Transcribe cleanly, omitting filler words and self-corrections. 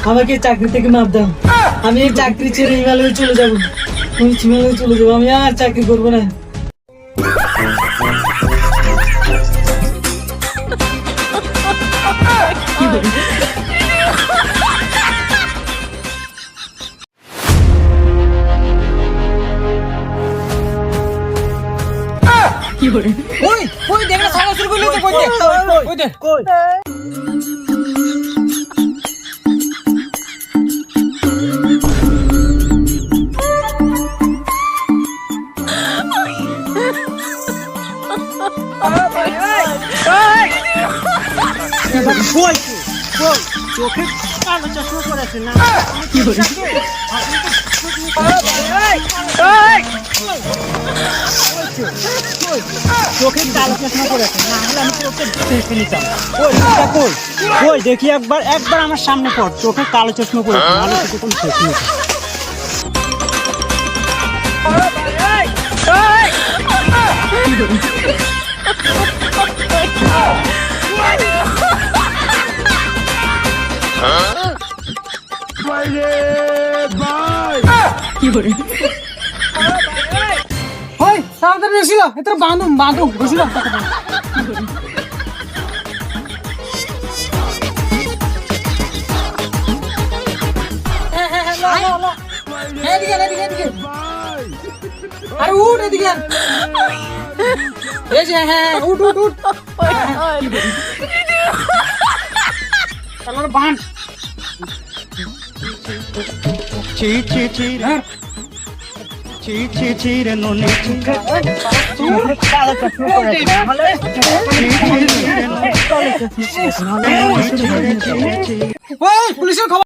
আমাকে চাকরি থেকে মাপ দাও। আমি এই চাকরি ছেড়ে হিমালয়ে চলে যাবো। আমি হিমালয়ে চলে যাবো, আমি আর চাকরি করবো না। ওই ওই দেখ না সারা শুরু করলি তো কই দে ওই দে কই চোখে কালো চশমা পড়েছে না চোখে কালো চশমা পড়েছে না হলে আমি তোকে দেখে নিতাম। ওই দেখি একবার আমার সামনে পড়, চোখে কালো চশমা পড়েছে না হলে তোকে কোন দেখে নিতাম। ওই তাড়াতাড়ি এসিল, এটা বাঁধুম বুঝিলাম। আরে উঠ এদিকে, এই যে হ্যাঁ উঠ উঠ উঠ, তাহলে বাঁধ। চি চি চি রে চি চি চি রে ননি চি কালো চশমা পড়েছে না হলে চি চি চি রে ননি কালো চশমা পড়েছে না হলে ওই পুলিশের খবর।